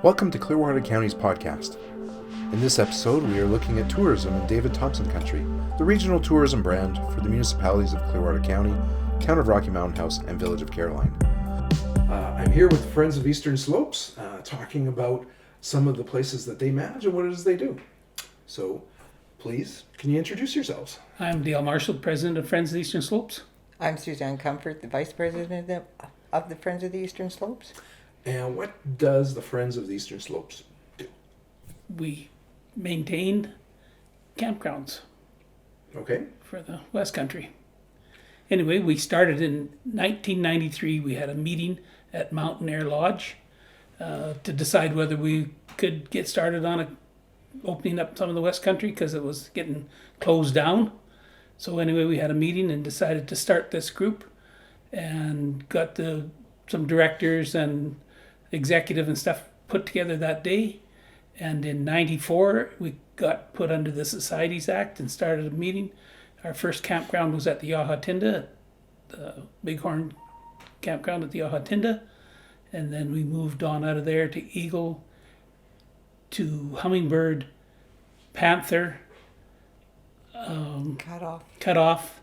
Welcome to Clearwater County's podcast. In this episode, we are looking at tourism in David Thompson Country, the regional tourism brand for the municipalities of Clearwater County, Town of Rocky Mountain House, and Village of Caroline. I'm here with Friends of Eastern Slopes, talking about some of the places that they manage and what it is they do. So, please, can you introduce yourselves? I'm Dale Marshall, President of Friends of the Eastern Slopes. I'm Suzanne Comfort, the Vice President of the Friends of the Eastern Slopes. And what does the Friends of the Eastern Slopes do? We maintain campgrounds Okay. for the West Country. Anyway, we started in 1993. We had a meeting at Mountain Air Lodge to decide whether we could get started on opening up some of the West Country because it was getting closed down. So anyway, we had a meeting and decided to start this group and got some directors and executive and stuff put together that day. And in 94, we got put under the Societies Act and started a meeting. Our first campground was at the Yahatinda, the Bighorn campground at the Yahatinda. And then we moved on out of there to Eagle, to Hummingbird, Panther, Cut Off.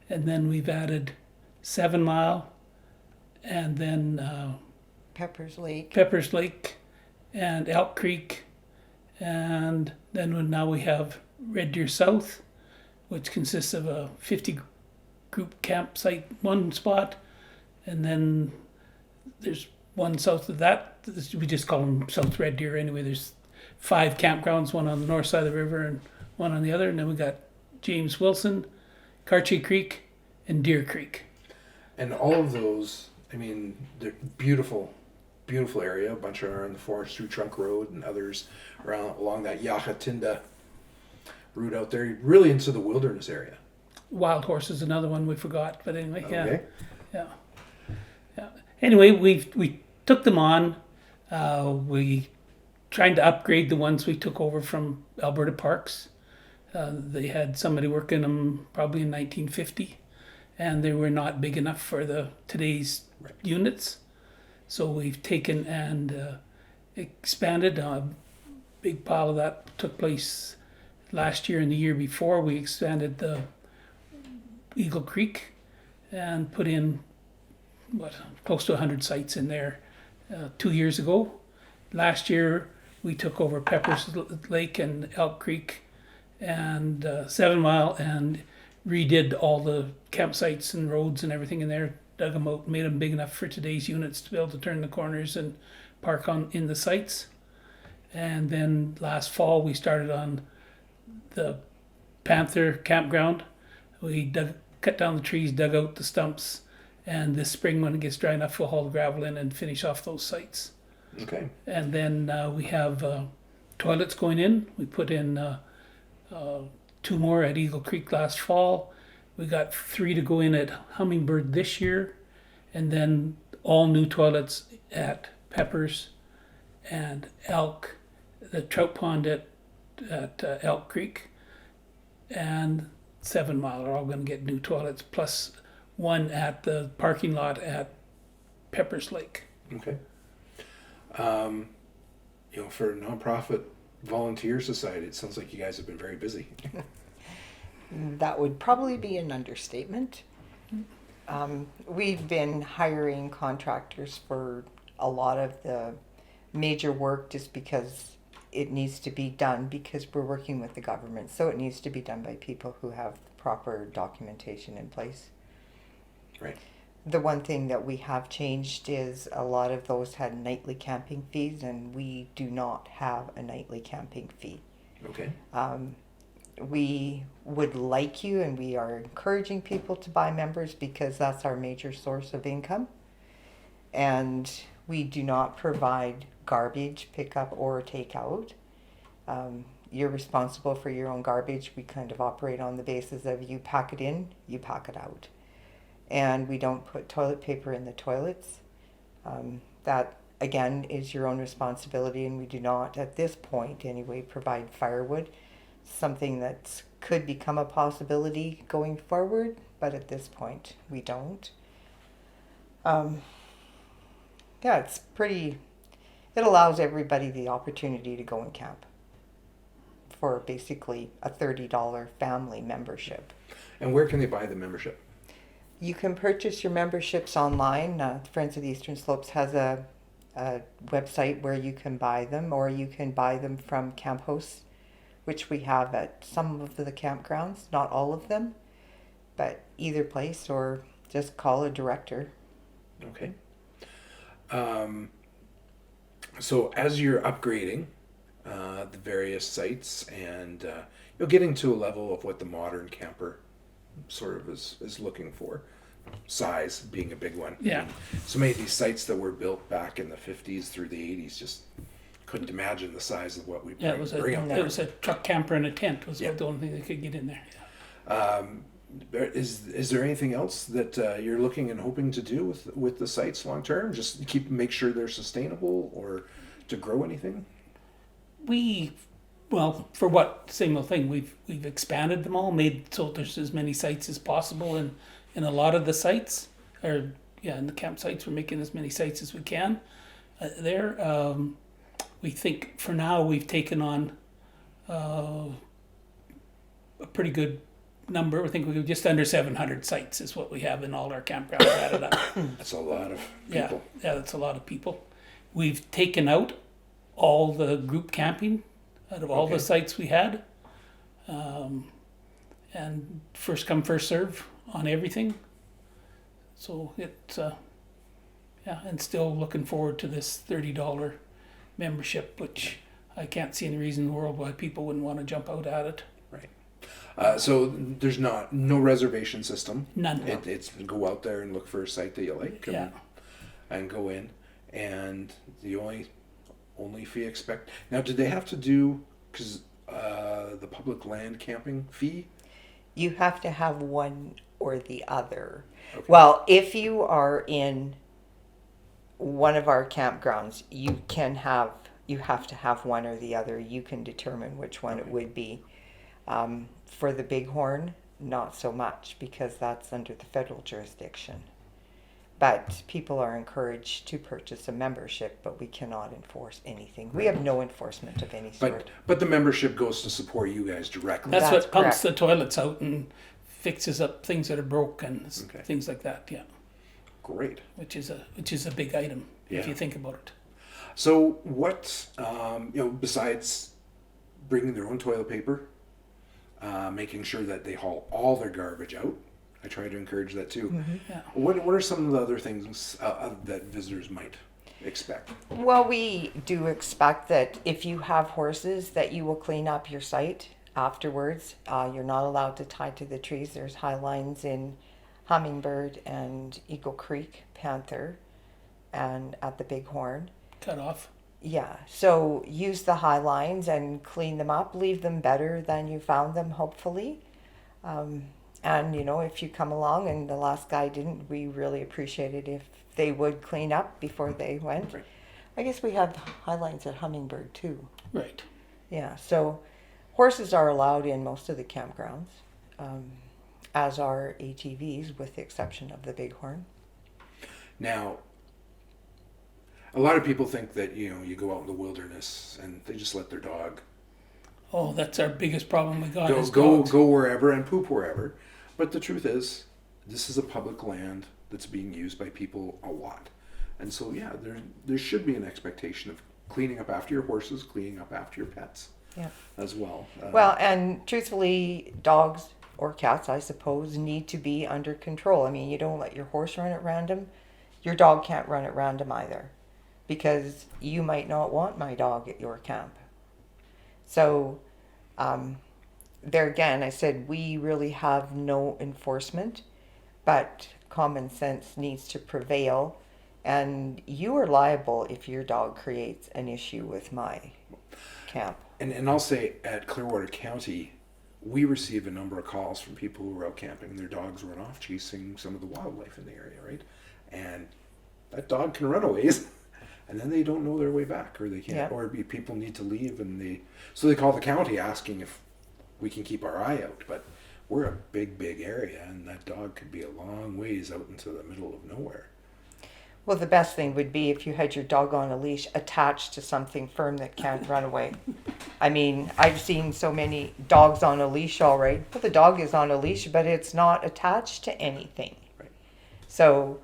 And then we've added 7 Mile, and then Peppers Lake, and Elk Creek, and then now we have Red Deer South, which consists of a 50 group campsite, one spot, and then there's one south of that. We just call them South Red Deer anyway. There's 5 campgrounds, one on the north side of the river and one on the other, and then we got James Wilson, Cartier Creek, and Deer Creek. And all of those, I mean, they're beautiful area. A bunch are on the Forestry Trunk Road and others along that Yahatinda route out there, really into the wilderness area. Wild Horse is another one we forgot, but anyway, Okay. yeah. Anyway, we took them on. We trying to upgrade the ones we took over from Alberta Parks. They had somebody working them probably in 1950, and they were not big enough for today's units. So we've taken and expanded. A big pile of that took place last year and the year before. We expanded the Eagle Creek and put in close to 100 sites in there 2 years ago. Last year we took over Peppers Lake and Elk Creek and 7 Mile and redid all the campsites and roads and everything in there. Dug them out, made them big enough for today's units to be able to turn the corners and park in the sites. And then last fall we started on the Panther campground. We cut down the trees, dug out the stumps, and this spring when it gets dry enough we'll haul the gravel in and finish off those sites. Okay. And then we have toilets going in. We put in 2 more at Eagle Creek last fall. We got 3 to go in at Hummingbird this year, and then all new toilets at Peppers and Elk, the trout pond at Elk Creek, and 7 Mile are all going to get new toilets, plus one at the parking lot at Peppers Lake. Okay. For a nonprofit volunteer society, it sounds like you guys have been very busy. That would probably be an understatement. We've been hiring contractors for a lot of the major work just because it needs to be done, because we're working with the government, so it needs to be done by people who have proper documentation in place. Right. The one thing that we have changed is a lot of those had nightly camping fees, and we do not have a nightly camping fee. Okay. We would like you, and we are encouraging people to buy members because that's our major source of income. And we do not provide garbage pickup or takeout. You're responsible for your own garbage. We kind of operate on the basis of you pack it in, you pack it out. And we don't put toilet paper in the toilets. That, again, is your own responsibility, and we do not, at this point anyway, provide firewood. Something that could become a possibility going forward, but at this point we don't. It's pretty It allows everybody the opportunity to go and camp for basically a $30 family membership. And where can they buy the membership? You can purchase your memberships online. Friends of the Eastern Slopes has a website where you can buy them, or you can buy them from camp hosts, which we have at some of the campgrounds, not all of them, but either place, or just call a director. Okay. So as you're upgrading the various sites and you're getting to a level of what the modern camper sort of is looking for, size being a big one. Yeah. I mean, so many of these sites that were built back in the 50s through the 80s just couldn't imagine the size of what we Yeah, it was a truck camper and a tent was the only thing that could get in there. Is there anything else that you're looking and hoping to do with the sites long term? Just make sure they're sustainable, or to grow anything? For what same old thing, we've expanded them all, made so there's as many sites as possible, and in a lot of the sites, in the campsites, we're making as many sites as we can. We think for now we've taken on a pretty good number. I think we're just under 700 sites is what we have in all our campgrounds added up. That's a lot of people. Yeah, that's a lot of people. We've taken out all the group camping out of all the sites we had. And first come, first serve on everything. So it's, and still looking forward to this $30 membership, which I can't see any reason in the world why people wouldn't want to jump out at it. Right. So there's no reservation system. None. It's go out there and look for a site that you like and go in. And the only fee expect. Now, did they have to do, because the public land camping fee? You have to have one or the other. Okay. Well, if you are in one of our campgrounds, you have to have one or the other. You can determine which one it would be. For the Bighorn, not so much, because that's under the federal jurisdiction. But people are encouraged to purchase a membership, but we cannot enforce anything. We have no enforcement of any sort. But the membership goes to support you guys directly. That's That's what pumps correct. the toilets out and fixes up things that are broke and things like that. Yeah, Great. which is a big item if you think about it. So what, besides bringing their own toilet paper, making sure that they haul all their garbage out, I try to encourage that too. Mm-hmm. Yeah. What are some of the other things that visitors might expect? Well, we do expect that if you have horses, that you will clean up your site afterwards. You're not allowed to tie to the trees. There's high lines in Hummingbird and Eagle Creek, Panther, and at the Bighorn. Cut off. Yeah, so use the high lines and clean them up. Leave them better than you found them, hopefully. And, if you come along and the last guy didn't, we really appreciate it if they would clean up before they went. Right. I guess we have high lines at Hummingbird too. Right. Yeah, so horses are allowed in most of the campgrounds, as are ATVs, with the exception of the Bighorn. Now, a lot of people think that, you go out in the wilderness and they just let their dog Oh, that's our biggest problem we got. is go dogs. wherever and poop wherever. But the truth is, this is a public land that's being used by people a lot. And so, there should be an expectation of cleaning up after your horses, cleaning up after your pets as well. Well, and truthfully, dogs or cats, I suppose, need to be under control. I mean, you don't let your horse run at random. Your dog can't run at random either, because you might not want my dog at your camp. So, there again, I said we really have no enforcement, but common sense needs to prevail. And you are liable if your dog creates an issue with my camp. And I'll say at Clearwater County, we receive a number of calls from people who are out camping and their dogs run off chasing some of the wildlife in the area, right? And that dog can run a ways, and then they don't know their way back, or they can't, or people need to leave, and so they call the county asking if we can keep our eye out. But we're a big area, and that dog could be a long ways out into the middle of nowhere. Well, the best thing would be if you had your dog on a leash attached to something firm that can't run away. I mean, I've seen so many dogs on a leash, all right. Well, the dog is on a leash, but it's not attached to anything. Right. So,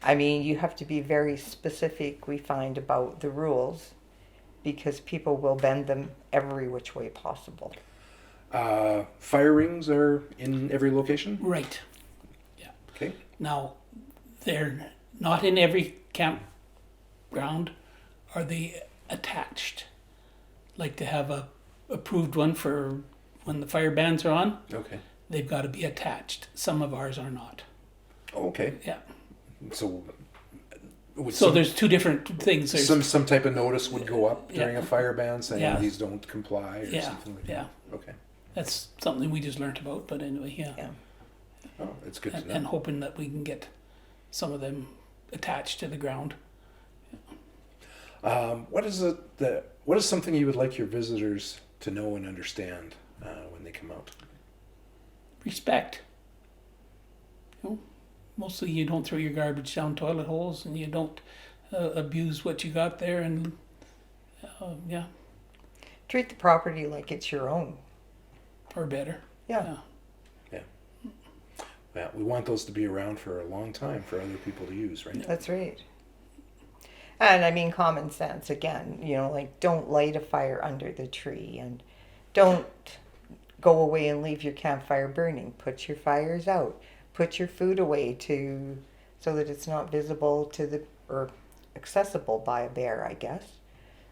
I mean, you have to be very specific, we find, about the rules, because people will bend them every which way possible. Fire rings are in every location? Right. Yeah. Okay. Now, they're not in every campground. Are they attached? Like to have a approved one for when the fire bans are on, Okay. they've got to be attached. Some of ours are not. Okay. Yeah. So, would So there's two different things. There's, some type of notice would go up during Yeah. a fire ban saying Yeah. these don't comply or Yeah, something like yeah. that. Okay. That's something we just learned about. But anyway, yeah. Yeah. Oh, it's good to know. And hoping that we can get some of them attached to the ground. What is something you would like your visitors to know and understand when they come out? Respect. You know, mostly you don't throw your garbage down toilet holes, and you don't abuse what you got there, and yeah, Treat the property like it's your own. or better. Yeah. Yeah, we want those to be around for a long time for other people to use, right? That's right. And I mean, common sense again, you know, like don't light a fire under the tree, and don't go away and leave your campfire burning. Put your fires out. Put your food away so that it's not visible or accessible by a bear, I guess.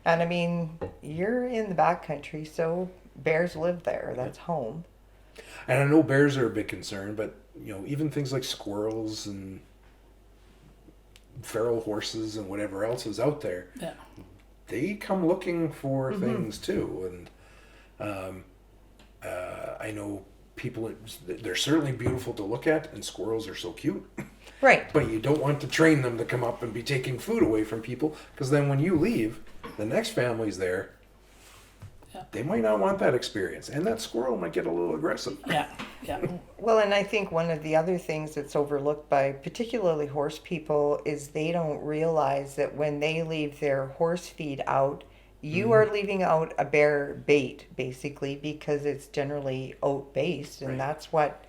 And I mean, you're in the backcountry, so bears live there. That's home. And I know bears are a big concern, but even things like squirrels and feral horses and whatever else is out there, Yeah. they come looking for things too. And I know they're certainly beautiful to look at, and squirrels are so cute. Right. But you don't want to train them to come up and be taking food away from people, because then when you leave, the next family's there. Yeah. They might not want that experience, and that squirrel might get a little aggressive. Yeah. Yeah. Well, and I think one of the other things that's overlooked by particularly horse people is they don't realize that when they leave their horse feed out, you are leaving out a bear bait, basically, because it's generally oat based, and Right. that's what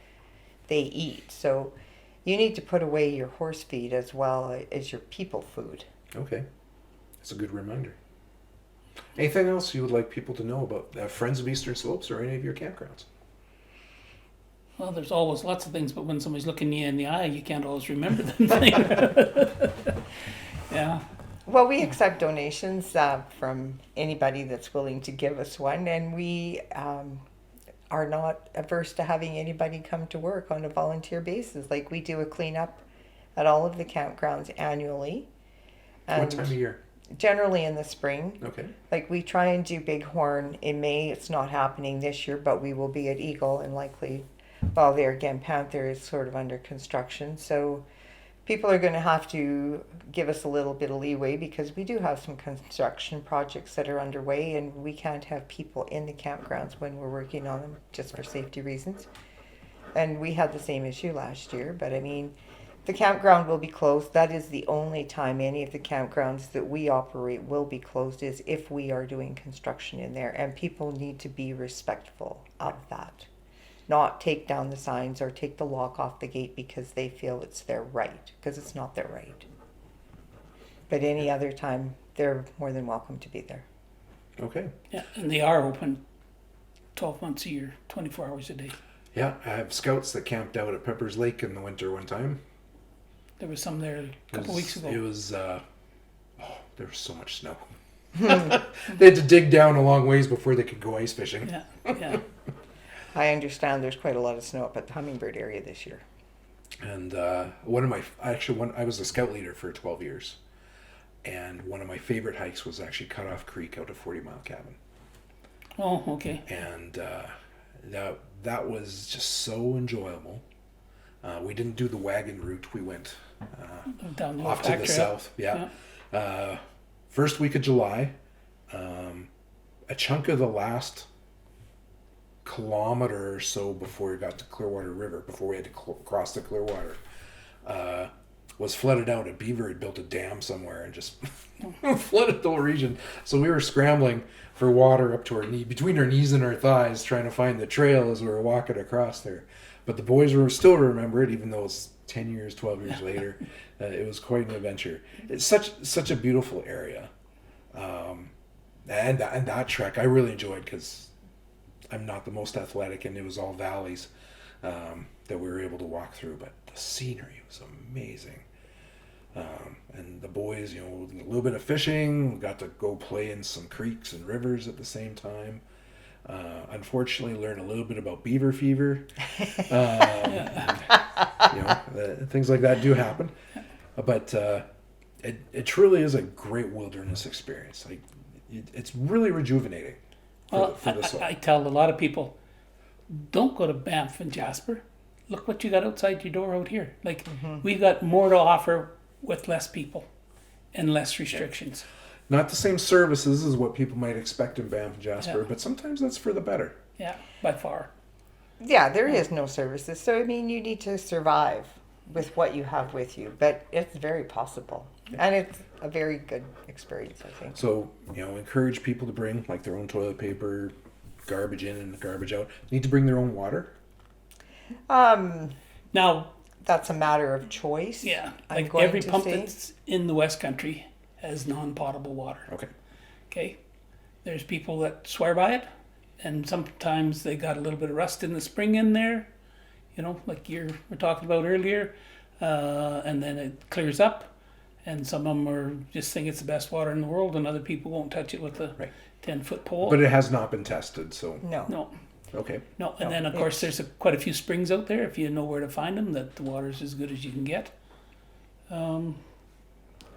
they eat. So you need to put away your horse feed as well as your people food. Okay, that's a good reminder. Anything else you would like people to know about Friends of Eastern Slopes or any of your campgrounds? Well, there's always lots of things, but when somebody's looking you in the eye, you can't always remember them. Yeah. Well, we accept donations from anybody that's willing to give us one, and we are not averse to having anybody come to work on a volunteer basis. Like we do a cleanup at all of the campgrounds annually. What time of year? Generally in the spring. Okay. Like we try and do Bighorn in May. It's not happening this year, but we will be at Eagle and likely, well, there again, Panther is sort of under construction. So people are going to have to give us a little bit of leeway because we do have some construction projects that are underway, and we can't have people in the campgrounds when we're working on them just for safety reasons. And we had the same issue last year, but I mean, the campground will be closed. That is the only time any of the campgrounds that we operate will be closed, is if we are doing construction in there, and people need to be respectful of that. Not take down the signs or take the lock off the gate because they feel it's their right, because it's not their right. But any other time, they're more than welcome to be there. Okay. Yeah, and they are open 12 months a year, 24 hours a day. Yeah, I have scouts that camped out at Pepper's Lake in the winter one time. There was some there a couple weeks ago. It was, there was so much snow. They had to dig down a long ways before they could go ice fishing. Yeah, yeah. I understand there's quite a lot of snow up at the Hummingbird area this year. And I was a scout leader for 12 years. And one of my favorite hikes was actually Cut Off Creek out of 40 Mile Cabin. Oh, okay. And that was just so enjoyable. We didn't do the wagon route. We went Down the off to the south. Yeah. First week of July, a chunk of the last kilometer or so before we got to Clearwater River, before we had to cross the Clearwater, was flooded out. A beaver had built a dam somewhere and just flooded the whole region. So we were scrambling for water up to our knee, between our knees and our thighs, trying to find the trail as we were walking across there. But the boys were still remember it, even though it's 10 years, 12 years later. It was quite an adventure. It's such a beautiful area. And that trek I really enjoyed because I'm not the most athletic, and it was all valleys that we were able to walk through. But the scenery was amazing. And the boys, a little bit of fishing. We got to go play in some creeks and rivers at the same time. Unfortunately, learned a little bit about beaver fever. Things like that do happen. But it truly is a great wilderness experience. Like it's really rejuvenating. For the soul. I tell a lot of people, don't go to Banff and Jasper. Look what you got outside your door out here. Like we've got more to offer with less people and less restrictions. Not the same services as what people might expect in Banff and Jasper, but sometimes that's for the better. Yeah, by far. Yeah, there is no services. So, you need to survive with what you have with you. But it's very possible. Yeah. And it's a very good experience, I think. So, encourage people to bring, like, their own toilet paper, garbage in and garbage out. Need to bring their own water? Now, that's a matter of choice. Yeah, like every pump that's in the West Country has non-potable water. Okay. There's people that swear by it, and sometimes they got a little bit of rust in the spring in there, like you were talking about earlier, and then it clears up, and some of them are just think it's the best water in the world, and other people won't touch it with a 10-foot pole. But it has not been tested, so no. Okay. No, and then of course there's quite a few springs out there if you know where to find them. That the water's as good as you can get.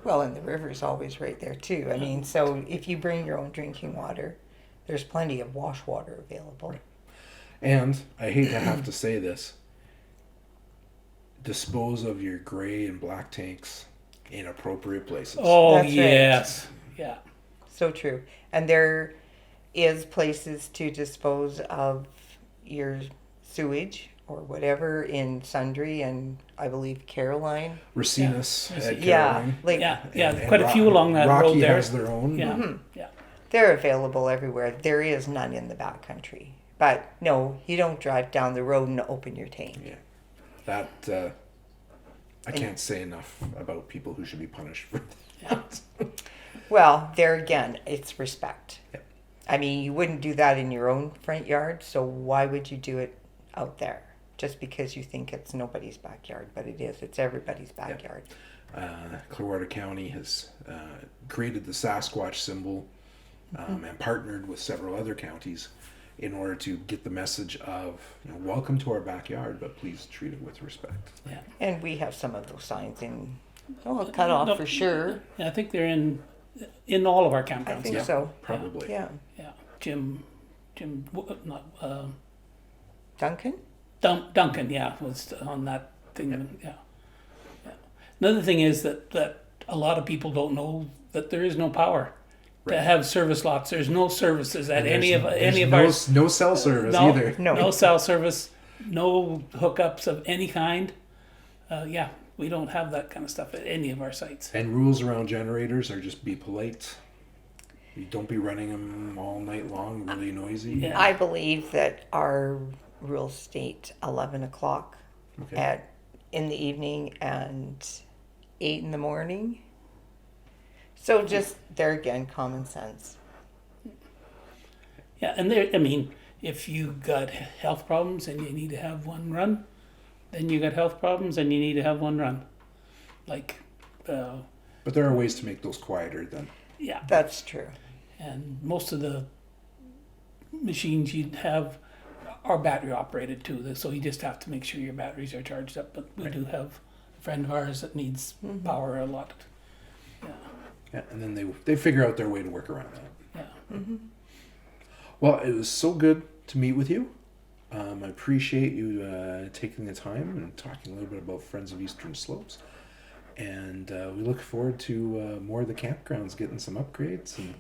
Well, and the river's always right there too. So if you bring your own drinking water, there's plenty of wash water available. Right. And I hate to have to say this, dispose of your gray and black tanks in appropriate places. Oh, that's yes. Right. Yeah. So true. And there is places to dispose of your sewage or whatever in Sundre and I believe Caroline. Racinus at Caroline. And quite a few along that Rocky road there. has their own. Yeah. Mm-hmm. Yeah. They're available everywhere. There is none in the backcountry. But no, you don't drive down the road and open your tank. Yeah. That I can't say enough about people who should be punished for that. Well, there again, it's respect. Yep. You wouldn't do that in your own front yard, so why would you do it out there? Just because you think it's nobody's backyard, but it is. It's everybody's backyard. Clearwater County has created the Sasquatch symbol and partnered with several other counties in order to get the message of, welcome to our backyard, but please treat it with respect. Yeah. And we have some of those signs cut off for sure. Yeah, I think they're in all of our campgrounds. I think so. Probably. Yeah. Yeah. Jim, not Duncan? Duncan, was on that thing. Yeah. Another thing is that a lot of people don't know that there is no power to have service lots. There's no services at any of our no cell service either. No cell service, no hookups of any kind. We don't have that kind of stuff at any of our sites. And rules around generators are just be polite. You don't be running them all night long, really noisy. Yeah. I believe that our rules state 11 o'clock in the evening and 8 in the morning. So just there again, common sense. Yeah, and if you got health problems and you need to have one run, then you got health problems and you need to have one run. But there are ways to make those quieter then. Yeah. That's true. And most of the machines you'd have are battery operated too, so you just have to make sure your batteries are charged up. But we do have a friend of ours that needs power a lot. Yeah. Yeah, and then they figure out their way to work around that. Yeah. Mm-hmm. Well, it was so good to meet with you. I appreciate you taking the time and talking a little bit about Friends of Eastern Slopes. And we look forward to more of the campgrounds getting some upgrades and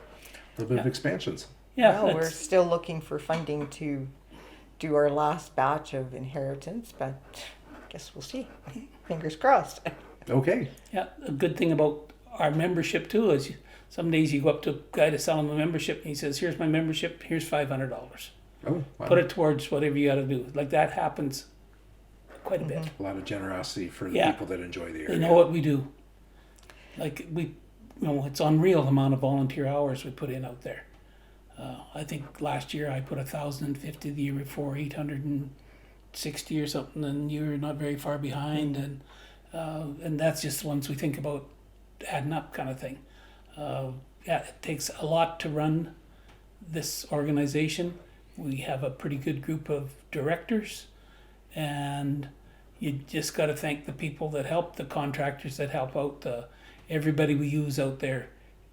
a little bit of expansions. Yeah. Well, we're still looking for funding to do our last batch of inheritance, but I guess we'll see. Fingers crossed. Okay. Yeah, a good thing about our membership too is some days you go up to a guy to sell him a membership and he says, "Here's my membership. Here's $500. Oh, wow. Put it towards whatever you got to do." Like that happens quite a bit. A lot of generosity for the Yeah. people that enjoy the area. They know what we do. Like it's unreal the amount of volunteer hours we put in out there. I think last year I put 1,050, the year before 860 or something, and you're not very far behind. And that's just ones we think about adding up, kind of thing. Yeah, it takes a lot to run this organization. We have a pretty good group of directors, and you just got to thank the people that help, the contractors that help out, everybody we use out there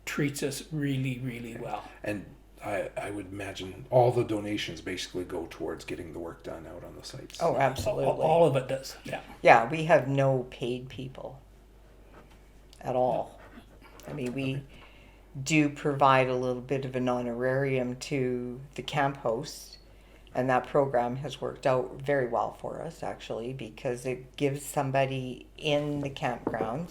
treats us really, really well. And I would imagine all the donations basically go towards getting the work done out on the sites. Oh, absolutely. All of it does, yeah. Yeah, we have no paid people at all. I mean, we do provide a little bit of an honorarium to the camp hosts, and that program has worked out very well for us, actually, because it gives somebody in the campground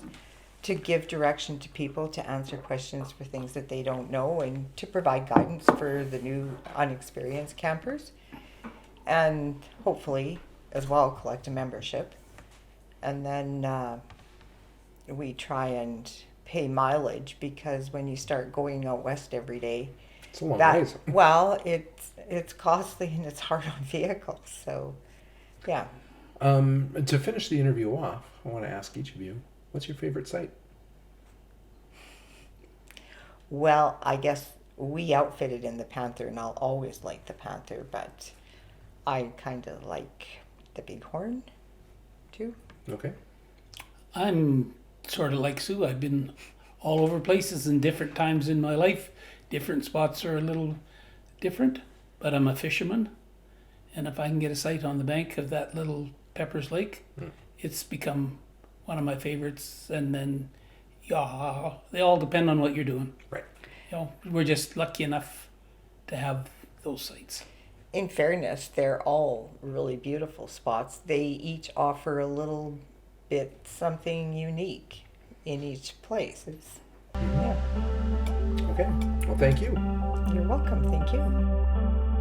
to give direction to people, to answer questions for things that they don't know, and to provide guidance for the new unexperienced campers, and hopefully as well collect a membership. And then we try and pay mileage, because when you start going out west every day, It's a long ways. well, it's costly and it's hard on vehicles. So, yeah. To finish the interview off, I want to ask each of you, what's your favorite site? Well, I guess we outfitted in the Panther, and I'll always like the Panther, but I kind of like the Bighorn too. Okay. I'm sort of like Sue. I've been all over places in different times in my life. Different spots are a little different, but I'm a fisherman. And if I can get a site on the bank of that little Peppers Lake, it's become one of my favorites. And then, yeah, they all depend on what you're doing. Right. You know, we're just lucky enough to have those sites. In fairness, they're all really beautiful spots. They each offer a little bit something unique in each place. Yeah. Okay. Well, thank you. You're welcome. Thank you.